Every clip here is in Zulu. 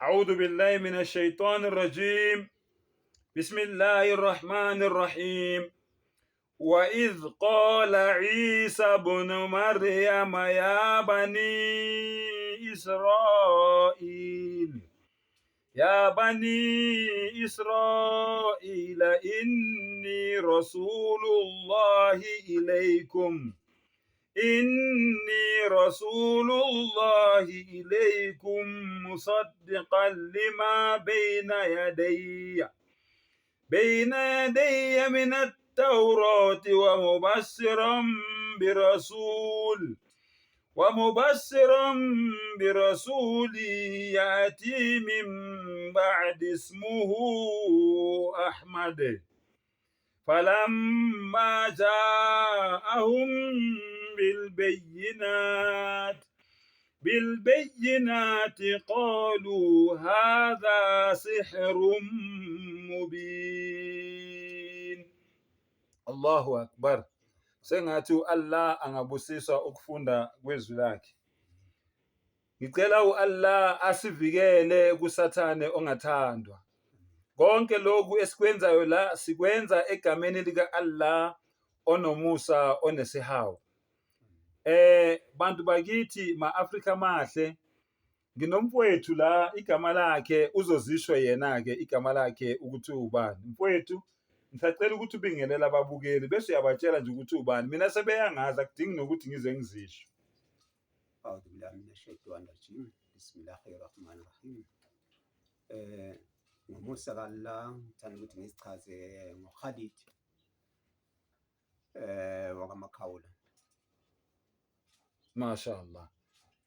أعوذ بالله من الشيطان الرجيم. بسم الله الرحمن الرحيم. وإذ قال عيسى بن مريم يا بني إسرائيل إني رسول الله إليكم مصدقا لما بين يدي من التوراة ومبشرا برسول يأتي من بعد اسمه أحمد. فلما جاءهم بالبينات قالوا هذا سحر مبين. Allahu Akbar. Sengathi Allah angabusiswa ukufunda kwezwi lakhe. Ngicela uAllah asivikele kusathane ongathandwa. Konke lokhu esikwenzayo la sikwenza egameni lika Allah onomusa onesihawu. Bantu bakithi ma-Afrika mahle, nginomfowethu la igama lakhe uzozisho yena ke igama lakhe ukuthi ubani. Mfowethu, ngisacela ukuthi ubingelela ababukeli bese uyabatshela nje ukuthi ubani. Mina sebeyangazi akudingi nokuthi ngize ngizisho. A'udhu billahi minash shaitani rajim. Bismillahirrahmanirrahim. Ngomusa kaAllah ngithanda ukuthi ngizichaze ngoKhalid wakamakhawula. Mashallah.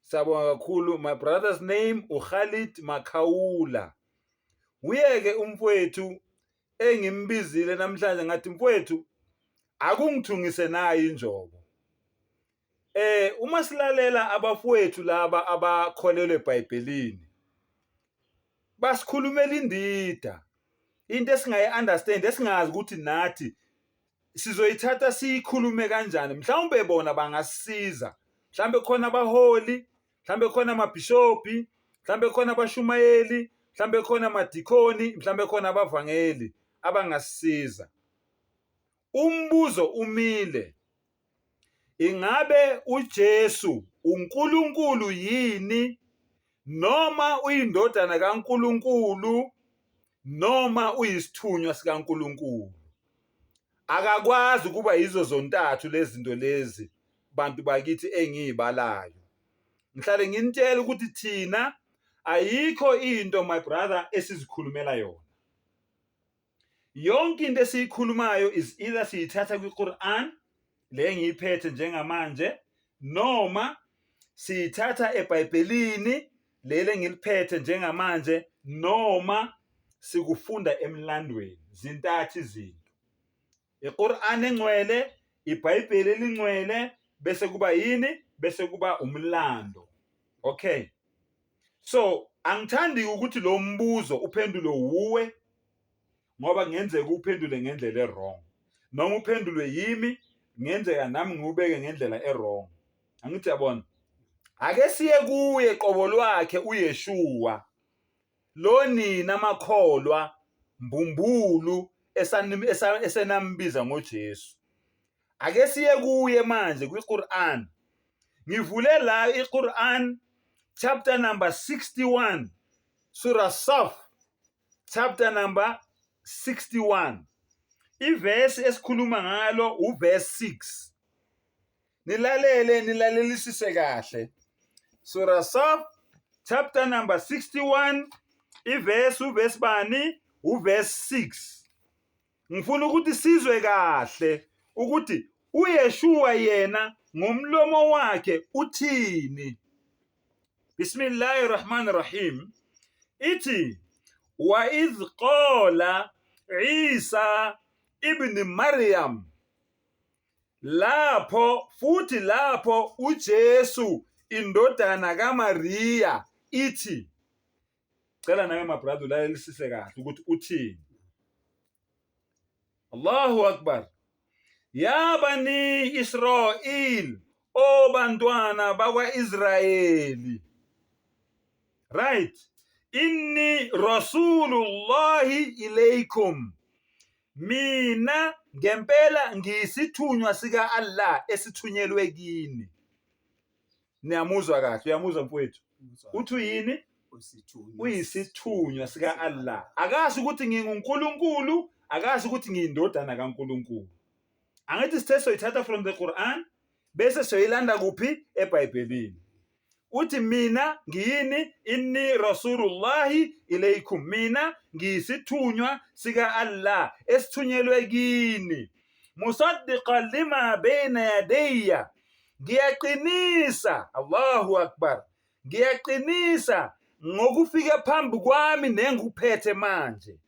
Siyabonga kakhulu. My brother's name uKhalid Makhawula. Uyeke umfowethu engimbizile namhlanje ngathi mfowethu akungithungise nayo injobo. Uma silalela abafowethu laba abakholelwe eBhayibhelini basikhulumela indida. Into esingayi-understand esingazi ukuthi nathi sizoyithatha siyikhulume kanjani. Mhlawumbe bona bangasisiza. Mhlawumbe khona abaholi, mhlawumbe khona amabhishopi, mhlawumbe khona abashumayeli, mhlawumbe khona amadikoni, mhlawumbe khona abavangeli abangasisiza. Umbuzo umile. Ingabe uJesu uNkulunkulu yini noma uyindodana kaNkulunkulu noma uyisithunywa sikaNkulunkulu? Akakwazi ukuba yizo zontathu lezi zinto lezi bantu bakithi engiyibalayo. Ngihlale nginitshela ukuthi thina ayikho into my brother esizikhulumela yona. Yonke into esiyikhulumayo is either siyithatha kwiQuran le ngiyiphethe njengamanje noma siyithatha eBhayibhelini lele ngiliphethe njengamanje noma sikufunda emlandweni. Zintathu izinto. iQuran engcwele, iBhayibheli elingcwele, bese kuba yini? Bese kuba umlando. Okay. So, angithandi ukuthi lo mbuzo uphendule uwe ngoba ngenzeka uphendule ngendlela errong. Noma uphendulwe yimi, ngenzeka nami ngubeke ngendlela errong. Angithi yabona. Ake siye kuye qobo lwakhe uYeshua. Lo nina makholwa mbumbulu esenambiza ngoJesu. Ake siye kuye manje kwiQuran. Ngivule la iQuran chapter number 61, Surah Saf chapter number 61. Iverse esikhuluma ngalo uverse 6. Nilalelisise kahle. Surah Saf chapter number 61, uverse bani? Uverse 6. Ngifuna ukuthi sizwe kahle ukuthi uYeshua yena ngomlomo wakhe uthini. Bismillahirrahmanirrahim. Ithi wa idh qala Isa ibn Maryam. Lapho uJesu indodana kaMariya ithi. Cela nawe my brother ulalelisise kahle ukuthi uthini. Allahu Akbar. Ya bani Israel, o bantwana bakwa Israyeli. Right. inni rasulullahi ilaykum, mina ngempela ngiyisithunywa sika Allah esithunyelwe kini. Niyamuzwa kahle, uyamuzwa mfowethu? Uthi yini? Uyisithunywa sika Allah. Akasho ukuthi nginguNkulunkulu, akasho ukuthi ngiyindodana kaNkulunkulu. Angithi sithe soyithatha from the Quran bese soyilanda kuphi? eBhayibhelini. Uthi mina ngiyini? Inni rasulullahi ilaykum, mina ngiyisithunywa sika Allah esithunyelwe kini. Musaddiqan lima bayna yadayya, ngiyaqinisa, Allahu akbar, ngiyaqinisa ngokufika phambi kwami nenguphethe manje.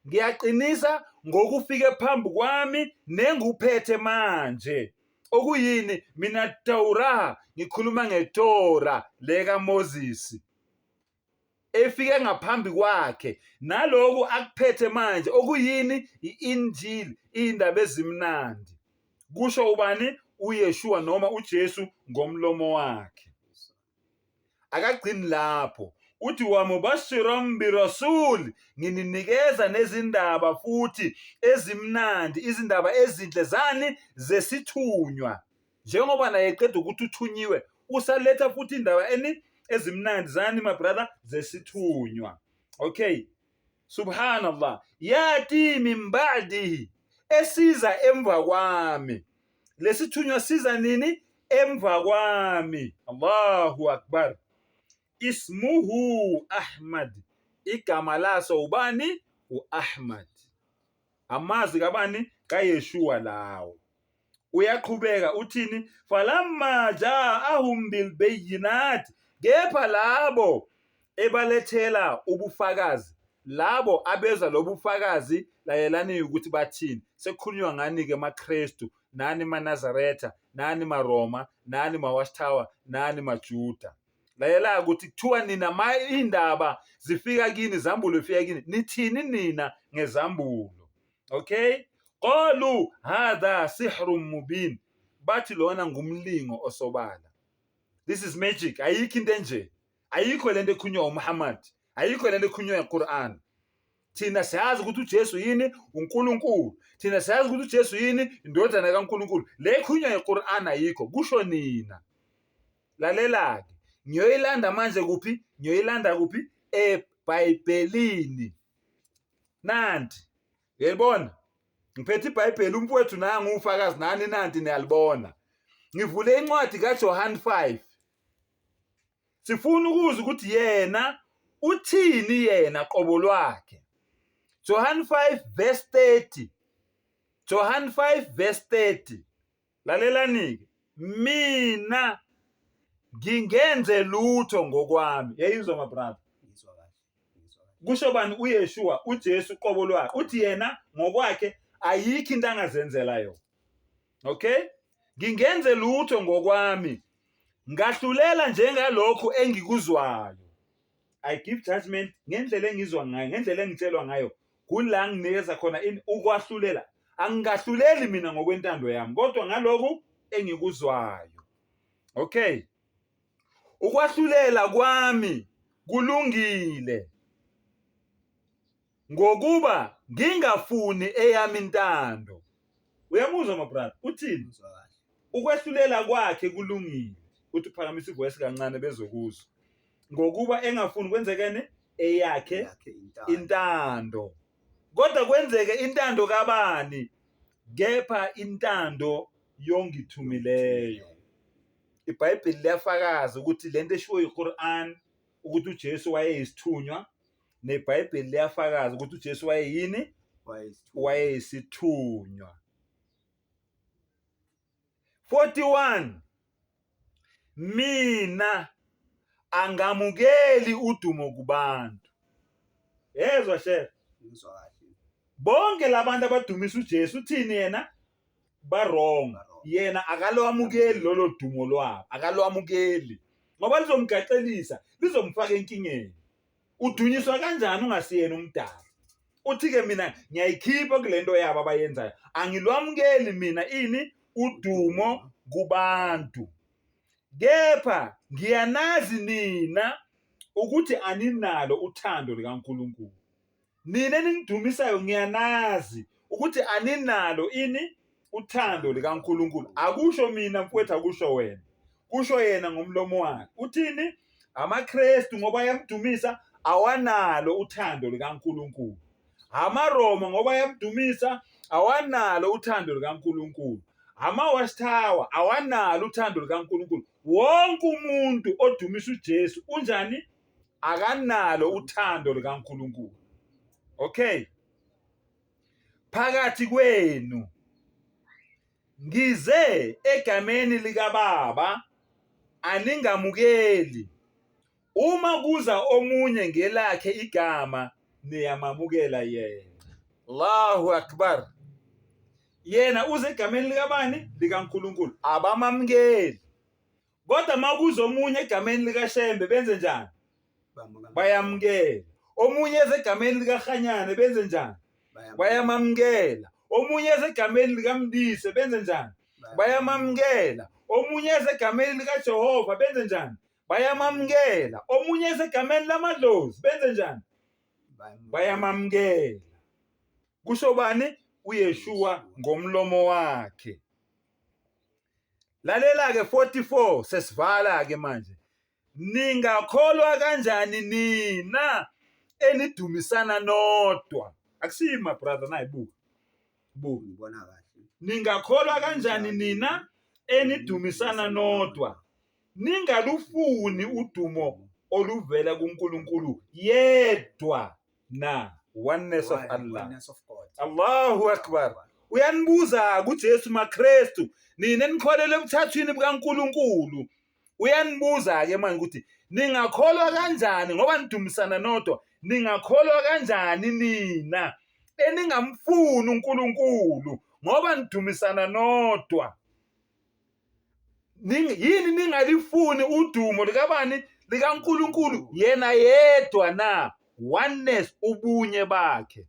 Ngiyaqinisa ngokufika phambi kwami nenguphethe manje. Okuyini? Mina Torah, ngikhuluma ngeTorah leka Moses efike ngaphambi kwakhe, naloku akuphethe manje okuyini? iInjili, indaba ezimnandi. Kusho ubani? uYeshua noma uJesu ngomlomo wakhe. Akagcini lapho, uthi wa mubashiran birasul, ngininikeza nezindaba futhi ezimnandi, izindaba ezinhle zani zesithunywa. Njengoba naye eqeda ukuthi uthunyiwe, usaletha futhi indaba ezimnandi zani my brother zesithunywa. Okay, subhanallah. Yati min ba'dihi, esiza emva kwami. Lesithunywa siza nini? Emva kwami. Allahu akbar. Ismuhu Ahmad, igama laso ubani? uAhmad. Amazwi kabani? kaYeshua lawo. Uyaqhubeka uthini? Falamma ja'ahum bil bayyinat, kepha labo ebalethela ubufakazi, labo abeza lobufakazi, layelani ukuthi bathini? Sekukhulunywa ngani ke maKristu, nani maNazaretha, nani maRoma, nani maWatchtower, nani maJuda. Layela ukuthi kuthiwa nina indaba zifika kini, zambulo ifika kini, nithini nina ngezambulo? Okay, qalu hadha sihrun mubin, bathi lona ngumlingo osobala. This is magic. Ayikho into enje, ayikho lento ekhunywa uMuhammad, ayikho lento ekhunywa eQuran. Thina siyazi ukuthi uJesu yini? uNkulunkulu. Thina siyazi ukuthi uJesu yini? indodana kaNkulunkulu. Le ekhunywa eQuran ayikho. Kusho nina. Lalela-ke, ngiyoyilanda manje kuphi? Ngiyoyilanda kuphi? eBhayibhelini. Nanti uyayibona, ngiphethe iBhayibheli, umfowethu nangu ufakazi, nani nanti niyalibona. Ngivule incwadi kaJohn 5. Sifuna ukuzwa ukuthi yena uthini, yena qobo lwakhe. John 5 verse 30. John 5 verse 30. Lalelani-ke, mina ngingenze lutho ngokwami. Yayizwa my brother. Kusho bani? uYeshua, uJesu qobo lwakhe. Uthi yena ngokwakhe ayikho into angazenzela yona. Okay, ngingenze lutho ngokwami, ngahlulela njengalokho engikuzwayo. I give judgment ngendlela engizwa ngayo, ngendlela engitshelwa ngayo. Kula nginikeza khona ukwahlulela. Angingahluleli mina ngokwentando yami, kodwa ngalokho engikuzwayo. Okay, ukwahlulela kwami kulungile, ngokuba ngingafuni eyami intando. Uyamuzwa my brother? Uthini? Ukwahlulela kwakhe kulungile. Uthi phakamisa ivoice kancane bezokuzwa. Ngokuba engafuni kwenzekene? eyakhe intando. Kodwa kwenzeke intando kabani? Kepha intando yongithumileyo. iBhayibheli liyafakaza ukuthi lento eshiwo yiQuran ukuthi uJesu wayeyisithunywa, neBhayibheli liyafakaza ukuthi uJesu wayeyini? wayeyisithunywa. 41. Mina angamukeli udumo kubantu. Yezwa shehe, bonke labantu abadumisa uJesu uthini yena? Baronga. Yena akalwamukeli lolo dumo lwabo, akalwamukeli, ngoba lizomgaxelisa, lizomfaka enkingeni. Udunyiswa kanjani ungasiyena umdala? Uthi ke mina ngiyayikhipha kulento yabo abayenzayo, angilwamukeli mina ini? Udumo kubantu. Kepha ngiyanazi nina ukuthi aninalo uthando likaNkulunkulu. Nina ningidumisayo ngiyanazi ukuthi aninalo ini uthando likaNkulunkulu. Akusho mina mfowethu, akusho wena, kusho yena ngomlomo wakhe. Uthini? AmaKristu ngoba yamdumisa awanalo uthando likaNkulunkulu. AmaRoma ngoba yamdumisa awanalo uthando likaNkulunkulu. AmaWashtawa awanalo uthando likaNkulunkulu. Wonke umuntu odumisa uJesu unjani? Akanalo uthando likaNkulunkulu. Okay, phakathi kwenu ngize egameni likaBaba, aningamukeli. Uma kuza omunye ngelakhe igama niyamamukela yena. Allahu Akbar. Yena uze egameni likabani? LikaNkulunkulu, abamamukeli. Kodwa makuza omunye egameni likaShembe benze njani? Bayamukela. Omunye esegameni likaHanyane benze njani? Bayamamukela. Omunye esegameni likaMdise benze njani? Bayamamukela. Omunye esegameni likaJehova benze njani? Bayamamukela. Omunye esegameni lamadlozi benze njani? Bayamamukela. Kusho bani? uYeshua ngomlomo wakhe. Lalela ke 44 sesivala ke manje. Ningakholwa kanjani nina enidumisana nodwa? Akusima brother nayibuka. Ngibona kahle. Ningakholwa kanjani nina enidumisana nodwa? Ningalufuni udumo oluvela kuNkulunkulu yedwa na. Oneness of Allah. Oneness of God. Allahu Akbar. Uyanibuza kuJesu maKristu, nina nikholele emthathweni bukaNkulunkulu. Uyanibuza ke manje ukuthi ningakholwa kanjani ngoba nidumisana nodwa? Ningakholwa kanjani nina eningamfuni uNkulunkulu ngoba nidumisana nodwa? Yini ningalifuni udumo likabani? LikaNkulunkulu yena yedwa na. Oneness, ubunye bakhe.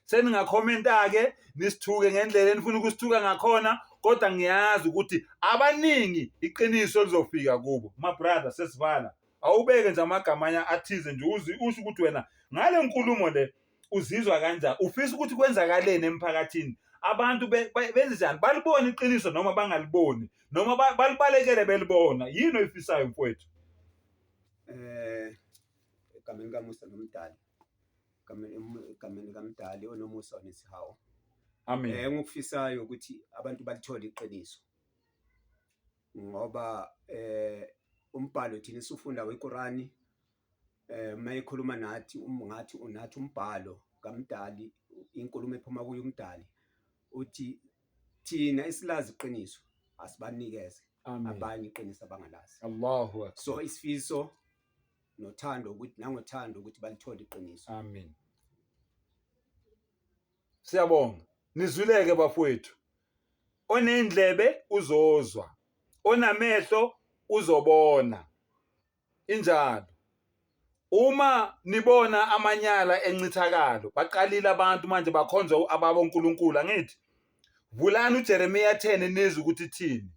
Seningakhomenta ke nisithuke ngendlela enifuna ukusithuka ngakhona, kodwa ngiyazi ukuthi abaningi iqiniso lizofika kubo. My brother, sesivala. Awubeke nje amagama athize nje usho ukuthi wena ngale nkulumo le uzizwa kanjani, ufisa ukuthi kwenzakaleni emphakathini. Abantu benze njani? Balibona iqiniso noma bangaliboni, noma balibalekele belibona. Yini oyifisayo mfowethu? Egameni kaMusa noMdali. Egameni kaMdali onomusa onesihawu. Amen. Engikufisayo ukuthi abantu balithole iqiniso. Ngoba umbhalo thina sifunda weQurani mayikhuluma nathi ngathi unathi umbhalo kaMdali, inkulumo ephuma kuyo uMdali uthi thina isilazi iqiniso asibanikeze abanye iqiniso abangalazi. Allahu Akbar. So isifiso nothando ukuthi nangothando ukuthi balithole iqiniso. Amen. Siyabonga. Nizwileke bafowethu. Onendlebe uzozwa, onamehlo uzobona. Injalo. Uma nibona amanyala encithakalo, baqalile abantu manje bakhonza ababonkulunkulu, angithi? Vulani uJeremiya 10 nizwe ukuthi thini.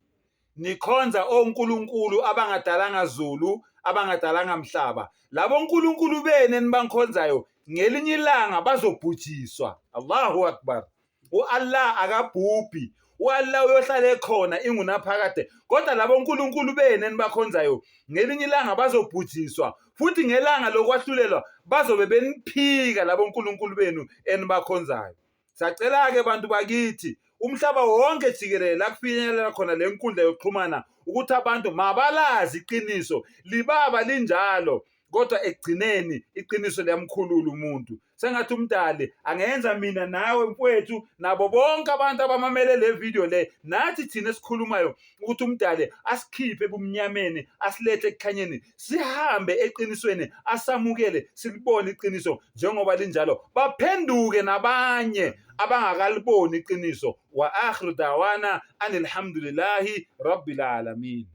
Nikhonza onkulunkulu abangadalanga zulu, abangadalanga mhlaba. Labo nkulunkulu bene nibankhonzayo ngelinye ilanga bazobhujiswa. Allahu Akbar. uAllah akabhubhi. uAllah uyohlala ekhona ingunaphakade. Kodwa labo nkulunkulu bene nibakhonzayo ngelinye ilanga bazobhujiswa. Futhi ngelanga lokwahlulelwa bazobe beniphika labo nkulunkulu benu enibakhonzayo. Sacela ke bantu bakithi, umhlaba wonke jikelele la kufinyelela khona le nkundla yokuxhumana ukuthi abantu mabalazi iqiniso, libaba linjalo, kodwa ekugcineni iqiniso liyamkhulula umuntu. Sengathi uMdali angenza mina nawe mfowethu nabo bonke abantu abamamele le video le, nathi thina esikhulumayo ukuthi uMdali asikhiphe ebumnyameni asilethe ekukhanyeni, sihambe eqinisweni, asamukele, silibone iqiniso njengoba linjalo, baphenduke nabanye abangakaliboni iqiniso. Wa akhiru dawana anilhamdulillahi rabbil alamin.